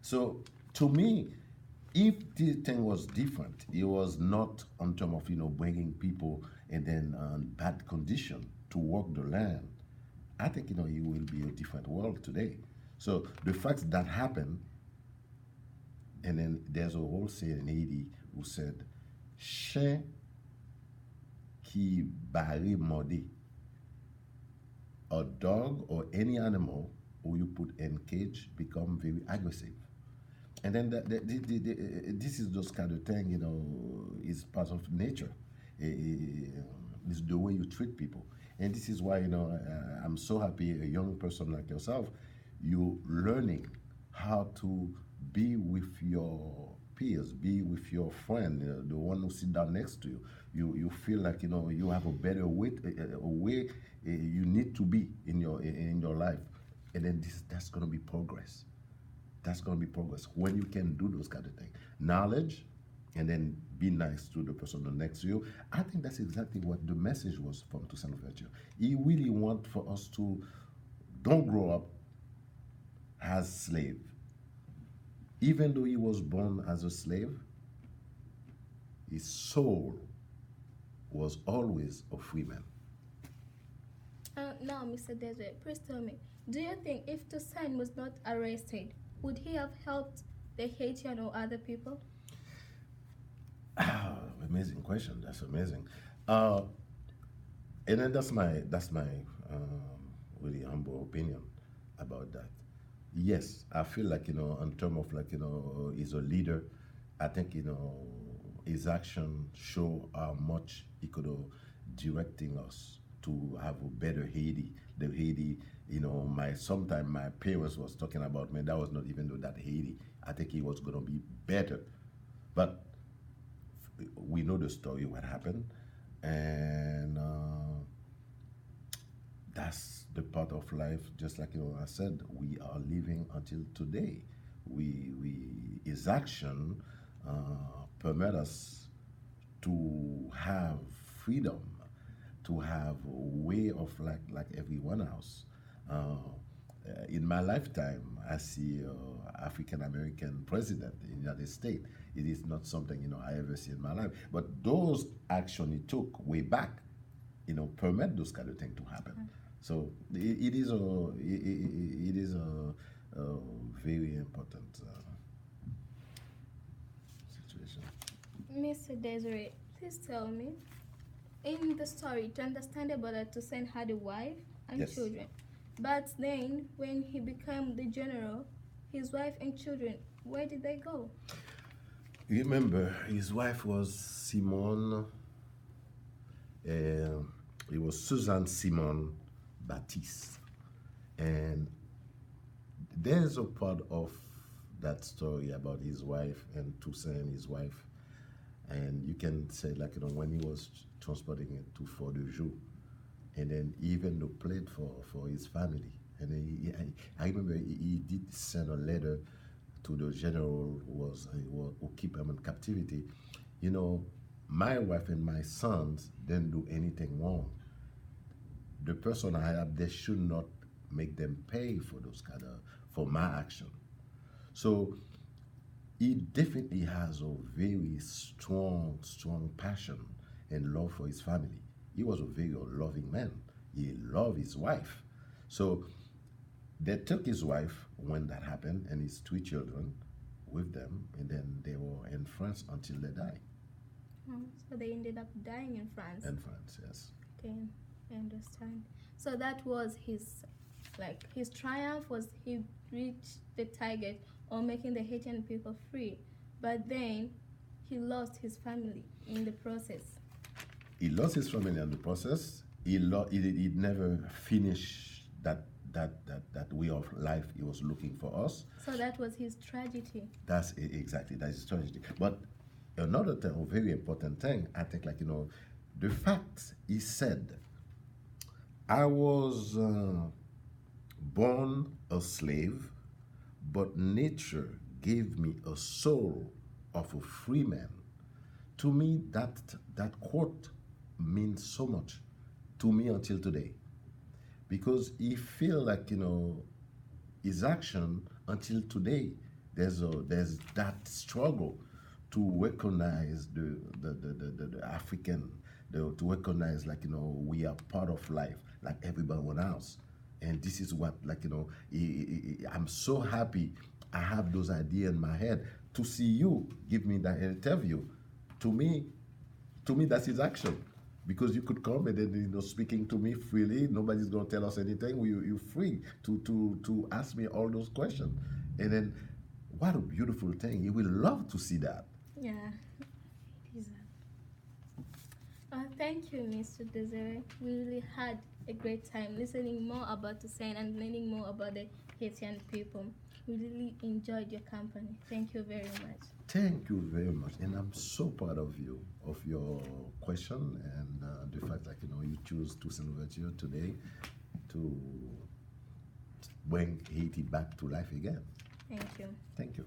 So to me, if this thing was different, it was not on terms of bringing people and then bad condition to work the land. I think it will be a different world today. So the fact that happened, and then there's a whole saying in Haiti who said, "Chien qui barre morde," a dog or any animal who you put in cage become very aggressive. And then this is those kind of thing, is part of nature. It's the way you treat people. And this is why, I'm so happy a young person like yourself, you learning how to be with your peers, be with your friend, the one who sit down next to you. You feel like, you have a better way, a way you need to be in your life. And then that's going to be progress. That's going to be progress when you can do those kind of things. Knowledge, and then be nice to the person next to you. I think that's exactly what the message was from Toussaint Louverture. He really want for us to don't grow up as slave. Even though he was born as a slave, his soul was always a free man. Now, Mr. Desert, please tell me, do you think if Toussaint was not arrested, would he have helped the Haitian or other people? Amazing question. That's amazing. Uh, and then that's my really humble opinion about that. Yes, I feel like in terms of like he's a leader. I think his action show how much he could directing us to have a better Haiti. The Haiti, my sometime my parents was talking about, man, that was not even though that Haiti. I think he was gonna be better, but we know the story what happened, and that's the part of life. Just like I said, we are living until today. We his action permit us to have freedom, to have a way of like everyone else. In my lifetime, I see African American president in the United States. It is not something I ever see in my life. But those action he took way back, permit those kind of things to happen. So it is a very important situation. Mr. Desiree, please tell me, in the story, it's understandable that Toussaint had a wife and Yes. children. But then, when he became the general, his wife and children, where did they go? Remember, his wife was Simone. Uh, it was Suzanne Simone Baptiste, and there's a part of that story about his wife and Toussaint, his wife, and you can say like when he was transporting it to Fort de Joux, and then even the played for his family, and then I remember he did send a letter to the general who keep him in captivity. You know, my wife and my sons didn't do anything wrong. The person I have, they should not make them pay for those kind of for my action. So he definitely has a very strong passion and love for his family. He was a very loving man. He loved his wife. So they took his wife when that happened and his three children with them, and then they were in France until they died. Oh, so they ended up dying in France. In France, yes. Okay, I understand. So that was his triumph was he reached the target of making the Haitian people free, but then he lost his family in the process. He lost his family in the process. He never finished that way of life he was looking for us. So that was his tragedy. Exactly that's his tragedy. But another thing, a very important thing, I think, like the fact he said, I was born a slave, but nature gave me a soul of a free man. To me, that quote means so much to me until today, because he feel like his action until today there's that struggle to recognize the African, to recognize, like, we are part of life like everyone else. And this is what, like, I'm so happy I have those ideas in my head to see you give me that interview. To me, that's his action, because you could come and then, speaking to me freely, nobody's going to tell us anything. You're free to ask me all those questions, and then what a beautiful thing. You will love to see that. Yeah. It is. Thank you, Mr. Desiree. We really had a great time listening more about Hussein and learning more about the Haitian people. We really enjoyed your company. Thank you very much. Thank you very much, and I'm so proud of you, of your question, and the fact that, you choose to celebrate you today to bring Haiti back to life again. Thank you. Thank you.